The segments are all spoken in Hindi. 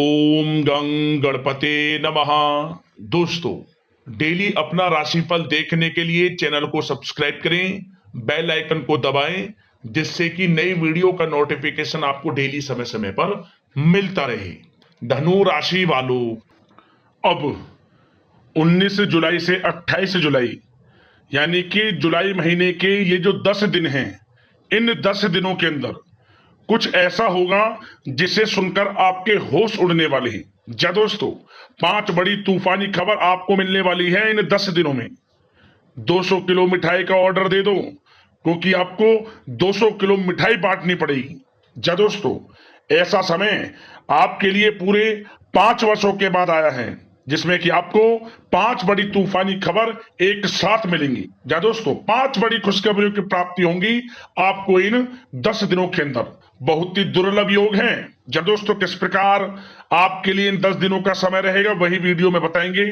ओम गं गणपते नमः। दोस्तों, डेली अपना राशिफल देखने के लिए चैनल को सब्सक्राइब करें, बेल आइकन को दबाएं, जिससे कि नई वीडियो का नोटिफिकेशन आपको डेली समय समय पर मिलता रहे। धनु राशि वालों, अब 19 जुलाई से 28 जुलाई यानी कि जुलाई महीने के ये जो 10 दिन हैं, इन 10 दिनों के अंदर कुछ ऐसा होगा जिसे सुनकर आपके होश उड़ने वाले हैं। जा दोस्तों, 5 बड़ी तूफानी खबर आपको मिलने वाली है इन 10 दिनों में। 200 किलो मिठाई का ऑर्डर दे दो, क्योंकि आपको 200 किलो मिठाई बांटनी पड़ेगी। जा दोस्तों, ऐसा समय आपके लिए पूरे 5 वर्षों के बाद आया है, जिसमें कि आपको 5 बड़ी तूफानी खबर एक साथ मिलेंगी। जा दोस्तों, 5 बड़ी खुशखबरियों की प्राप्ति होंगी आपको इन 10 दिनों के अंदर। बहुत ही दुर्लभ योग हैं। जा दोस्तों, किस प्रकार आपके लिए इन 10 दिनों का समय रहेगा वही वीडियो में बताएंगे।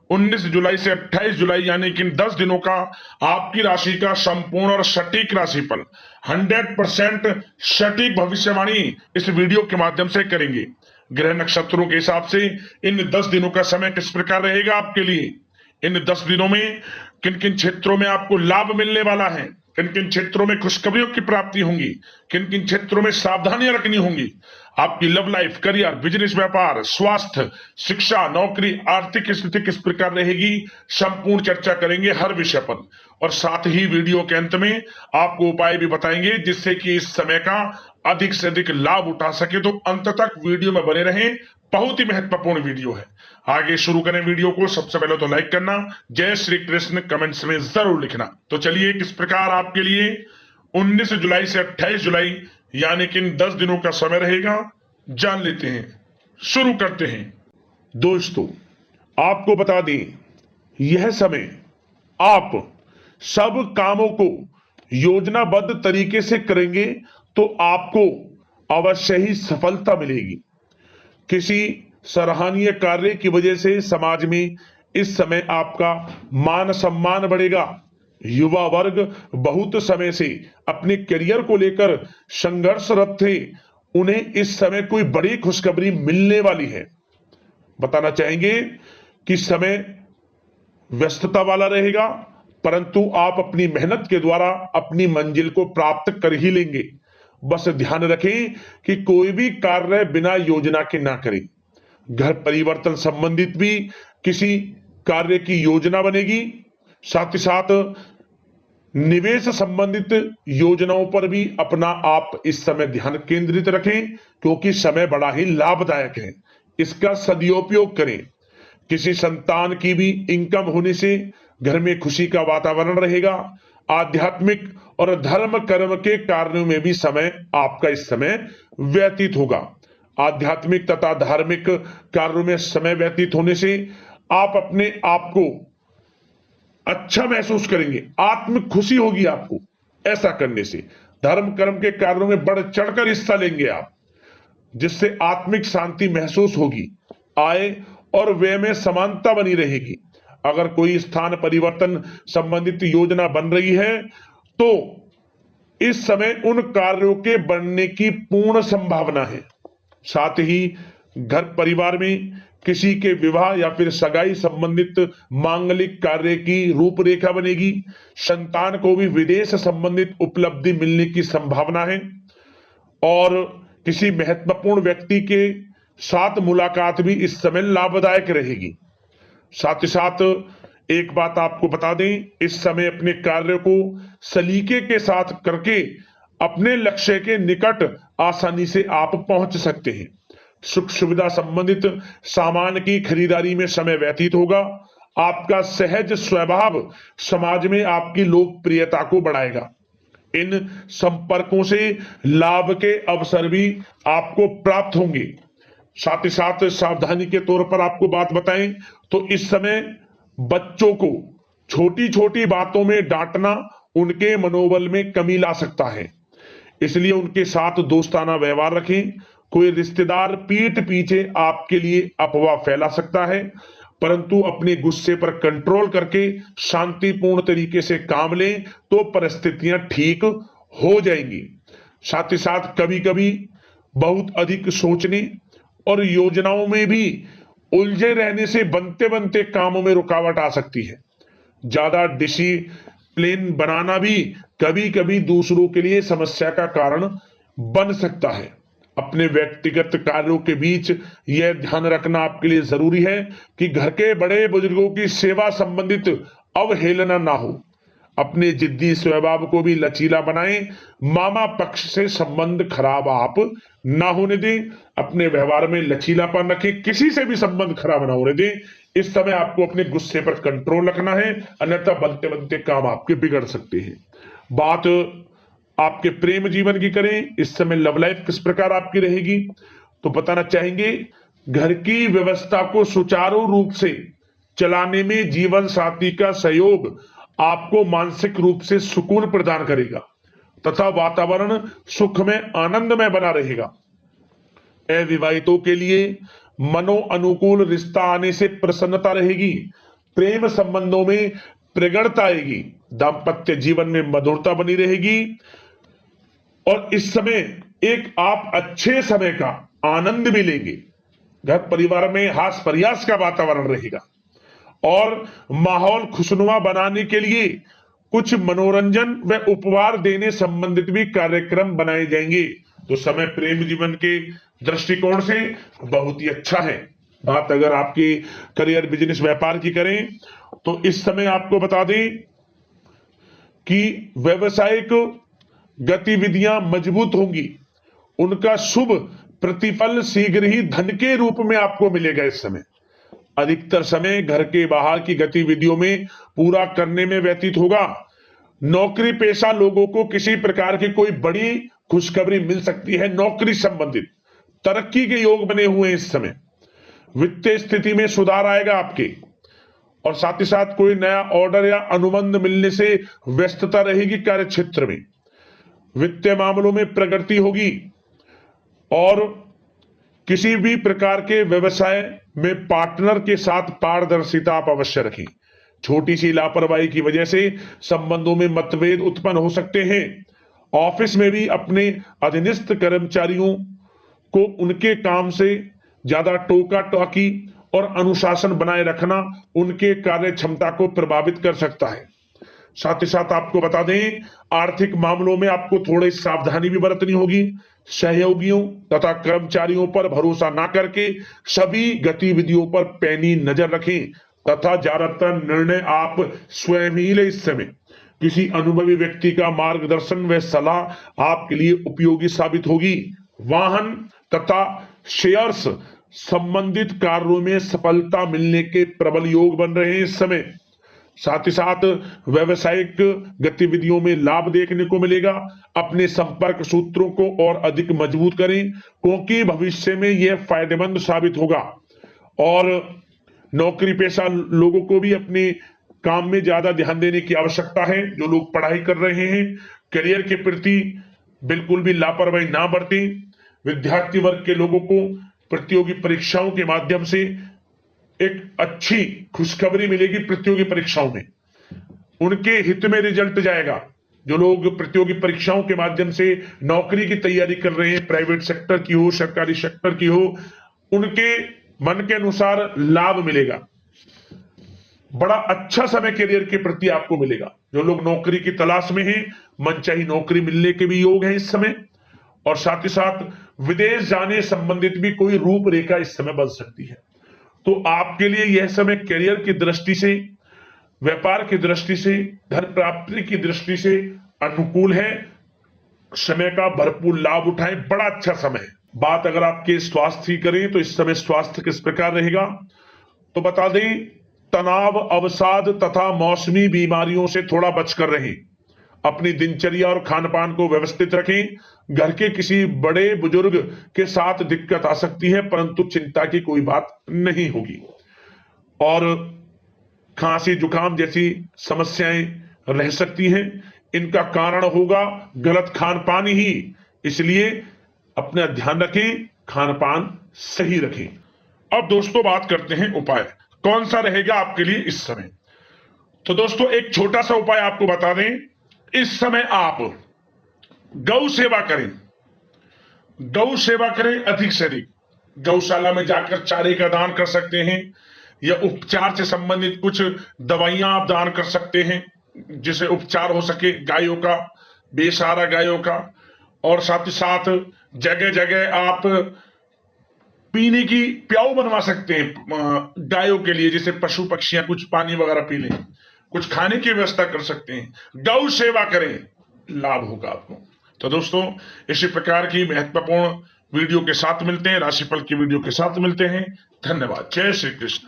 19 जुलाई से 28 जुलाई यानी कि इन 10 दिनों का आपकी राशि का संपूर्ण और सटीक राशिफल 100% सटीक भविष्यवाणी इस वीडियो के माध्यम से करेंगे। ग्रह नक्षत्रों के हिसाब से इन 10 दिनों का समय किस प्रकार रहेगा आपके लिए, इन 10 दिनों में किन किन क्षेत्रों में आपको लाभ मिलने वाला है, किन किन क्षेत्रों में खुशखबरियों की प्राप्ति होंगी, किन किन क्षेत्रों में सावधानियां रखनी होंगी। आपकी लव लाइफ, करियर, बिजनेस, व्यापार, स्वास्थ्य, शिक्षा, नौकरी, आर्थिक स्थिति किस प्रकार रहेगी, संपूर्ण चर्चा करेंगे हर विषय पर। और साथ ही वीडियो के अंत में आपको उपाय भी बताएंगे, जिससे कि इस समय का अधिक से अधिक लाभ उठा सके। तो अंत तक वीडियो में बने रहें, बहुत ही महत्वपूर्ण वीडियो है। आगे शुरू करें वीडियो को। सबसे पहले तो लाइक करना, जय श्री कृष्ण कमेंट्स में जरूर लिखना। तो चलिए, किस प्रकार आपके लिए 19 जुलाई से 28 जुलाई यानी कि इन 10 दिनों का समय रहेगा, जान लेते हैं। शुरू करते हैं। दोस्तों, आपको बता दें, यह समय आप सब कामों को योजनाबद्ध तरीके से करेंगे तो आपको अवश्य ही सफलता मिलेगी। किसी सराहनीय कार्य की वजह से समाज में इस समय आपका मान सम्मान बढ़ेगा। युवा वर्ग बहुत समय से अपने करियर को लेकर संघर्षरत थे, उन्हें इस समय कोई बड़ी खुशखबरी मिलने वाली है। बताना चाहेंगे कि समय व्यस्तता वाला रहेगा, परंतु आप अपनी मेहनत के द्वारा अपनी मंजिल को प्राप्त कर ही लेंगे। बस ध्यान रखें कि कोई भी कार्य बिना योजना के ना करें। घर परिवर्तन संबंधित भी किसी कार्य की योजना बनेगी। साथ ही साथ निवेश संबंधित योजनाओं पर भी अपना आप इस समय ध्यान केंद्रित रखें, क्योंकि समय बड़ा ही लाभदायक है। इसका सदुपयोग करें। किसी संतान की भी इनकम होने से घर में खुशी का वातावरण रहेगा। आध्यात्मिक और धर्म कर्म के कार्यों में भी समय आपका इस समय व्यतीत होगा। आध्यात्मिक तथा धार्मिक कार्यों में समय व्यतीत होने से आप अपने आप को अच्छा महसूस करेंगे, आत्मिक खुशी होगी आपको ऐसा करने से। धर्म कर्म के कार्यों में बढ़ चढ़कर हिस्सा लेंगे आप, जिससे आत्मिक शांति महसूस होगी। आय और व्यय में समानता बनी रहेगी। अगर कोई स्थान परिवर्तन संबंधित योजना बन रही है तो इस समय उन कार्यों के बनने की पूर्ण संभावना है। साथ ही घर परिवार में किसी के विवाह या फिर सगाई संबंधित मांगलिक कार्य की रूपरेखा बनेगी। संतान को भी विदेश संबंधित उपलब्धि मिलने की संभावना है और किसी महत्वपूर्ण व्यक्ति के साथ मुलाकात भी इस समय लाभदायक रहेगी। साथ ही साथ एक बात आपको बता दें, इस समय अपने कार्य को सलीके के साथ करके अपने लक्ष्य के निकट आसानी से आप पहुंच सकते हैं। सुख सुविधा संबंधित सामान की खरीदारी में समय व्यतीत होगा। आपका सहज स्वभाव समाज में आपकी लोकप्रियता को बढ़ाएगा। इन संपर्कों से लाभ के अवसर भी आपको प्राप्त होंगे। साथ ही साथ सावधानी के तौर पर आपको बात बताएं तो इस समय बच्चों को छोटी छोटी बातों में डांटना उनके मनोबल में कमी ला सकता है, इसलिए उनके साथ दोस्ताना व्यवहार रखें। कोई रिश्तेदार पीठ पीछे आपके लिए अफवाह फैला सकता है, परंतु अपने गुस्से पर कंट्रोल करके शांतिपूर्ण तरीके से काम लें तो परिस्थितियां ठीक हो जाएंगी। साथ ही साथ कभी कभी बहुत अधिक सोचने और योजनाओं में भी उलझे रहने से बनते बनते कामों में रुकावट आ सकती है। ज्यादा डिसिप्लिन बनाना भी कभी कभी दूसरों के लिए समस्या का कारण बन सकता है। अपने व्यक्तिगत कार्यों के बीच यह ध्यान रखना आपके लिए जरूरी है कि घर के बड़े बुजुर्गों की सेवा संबंधित अवहेलना ना हो। अपने जिद्दी स्वभाव को भी लचीला बनाएं। मामा पक्ष से संबंध खराब आप ना होने दें। अपने व्यवहार में लचीलापन रखें, किसी से भी संबंध खराब ना होने दें। इस समय आपको अपने गुस्से पर कंट्रोल रखना है, अन्यथा बनते बनते काम आपके बिगड़ सकते हैं। बात आपके प्रेम जीवन की करें, इस समय लव लाइफ किस प्रकार आपकी रहेगी, तो बताना चाहेंगे घर की व्यवस्था को सुचारू रूप से चलाने में जीवन साथी का सहयोग आपको मानसिक रूप से सुकून प्रदान करेगा तथा वातावरण सुख में आनंदमय बना रहेगा। अविवाहितों के लिए मनो अनुकूल रिश्ता आने से प्रसन्नता रहेगी। प्रेम संबंधों में प्रगड़ता आएगी। दाम्पत्य जीवन में मधुरता बनी रहेगी और इस समय एक आप अच्छे समय का आनंद भी लेंगे। घर परिवार में हास प्रयास का वातावरण रहेगा और माहौल खुशनुमा बनाने के लिए कुछ मनोरंजन व उपहार देने संबंधित भी कार्यक्रम बनाए जाएंगे। तो समय प्रेम जीवन के दृष्टिकोण से बहुत ही अच्छा है। बात अगर आपकी करियर बिजनेस व्यापार की करें तो इस समय आपको बता दें कि व्यवसायिक गतिविधियां मजबूत होंगी। उनका शुभ प्रतिफल शीघ्र ही धन के रूप में आपको मिलेगा। इस समय अधिकतर समय घर के बाहर की गतिविधियों में पूरा करने में व्यतीत होगा। नौकरी पेशा लोगों को किसी प्रकार की कोई बड़ी खुशखबरी मिल सकती है। नौकरी संबंधित तरक्की के योग बने हुए हैं। इस समय वित्तीय स्थिति में सुधार आएगा आपके, और साथ ही साथ कोई नया ऑर्डर या अनुबंध मिलने से व्यस्तता रहेगी। कार्य क्षेत्र में वित्तीय मामलों में प्रगति होगी और किसी भी प्रकार के व्यवसाय में पार्टनर के साथ पारदर्शिता आप अवश्य रखें। छोटी सी लापरवाही की वजह से संबंधों में मतभेद उत्पन्न हो सकते हैं। ऑफिस में भी अपने अधीनस्थ कर्मचारियों को उनके काम से ज्यादा टोका टाकी और अनुशासन बनाए रखना उनके कार्य क्षमता को प्रभावित कर सकता है। साथ ही साथ आपको बता दें, आर्थिक मामलों में आपको थोड़ी सावधानी भी बरतनी होगी। सहयोगियों तथा कर्मचारियों पर भरोसा ना करके सभी गतिविधियों पर पैनी नजर रखें तथा ज्यादातर निर्णय आप स्वयं ही लें। इस समय किसी अनुभवी व्यक्ति का मार्गदर्शन व सलाह आपके लिए उपयोगी साबित होगी। वाहन तथा शेयर्स संबंधित कार्यों में सफलता मिलने के प्रबल योग बन रहे हैं इस समय। साथ ही साथ व्यवसायिक गतिविधियों में लाभ देखने को मिलेगा। अपने संपर्क सूत्रों को और अधिक मजबूत करें क्योंकि भविष्य में यह फायदेमंद साबित होगा। और नौकरी पेशा लोगों को भी अपने काम में ज्यादा ध्यान देने की आवश्यकता है। जो लोग पढ़ाई कर रहे हैं, करियर के प्रति बिल्कुल भी लापरवाही ना बरतें। विद्यार्थी वर्ग के लोगों को प्रतियोगी परीक्षाओं के माध्यम से एक अच्छी खुशखबरी मिलेगी। प्रतियोगी परीक्षाओं में उनके हित में रिजल्ट जाएगा। जो लोग प्रतियोगी परीक्षाओं के माध्यम से नौकरी की तैयारी कर रहे हैं, प्राइवेट सेक्टर की हो, सरकारी सेक्टर की हो, उनके मन के अनुसार लाभ मिलेगा। बड़ा अच्छा समय करियर के प्रति आपको मिलेगा। जो लोग नौकरी की तलाश में हैं, मनचाही नौकरी मिलने के भी योग हैं इस समय। और साथ ही साथ विदेश जाने संबंधित भी कोई रूपरेखा इस समय बन सकती है। तो आपके लिए यह समय करियर की दृष्टि से, व्यापार की दृष्टि से, धन प्राप्ति की दृष्टि से अनुकूल है। समय का भरपूर लाभ उठाएं, बड़ा अच्छा समय है। बात अगर आपके स्वास्थ्य की करें तो इस समय स्वास्थ्य किस प्रकार रहेगा, तो बता दें तनाव, अवसाद तथा मौसमी बीमारियों से थोड़ा बचकर रहें। अपनी दिनचर्या और खान पान को व्यवस्थित रखें। घर के किसी बड़े बुजुर्ग के साथ दिक्कत आ सकती है, परंतु चिंता की कोई बात नहीं होगी। और खांसी जुकाम जैसी समस्याएं रह सकती हैं। इनका कारण होगा गलत खान पान ही, इसलिए अपना ध्यान रखें, खान पान सही रखें। अब दोस्तों बात करते हैं उपाय, कौन सा रहेगा आपके लिए इस समय। तो दोस्तों एक छोटा सा उपाय आपको बता दें। इस समय आप गौ सेवा करें, गौ सेवा करें अधिक से अधिक। गौशाला में जाकर चारे का दान कर सकते हैं, या उपचार से संबंधित कुछ दवाइयां आप दान कर सकते हैं जिसे उपचार हो सके गायों का, बेसहारा गायों का। और साथ ही साथ जगह जगह आप पीने की प्याऊ बनवा सकते हैं गायों के लिए, जैसे पशु पक्षियां कुछ पानी वगैरह पी लें, कुछ खाने की व्यवस्था कर सकते हैं। गौ सेवा करें, लाभ होगा आपको। तो दोस्तों, इसी प्रकार की महत्वपूर्ण वीडियो के साथ मिलते हैं, राशिफल की वीडियो के साथ मिलते हैं। धन्यवाद। जय श्री कृष्ण।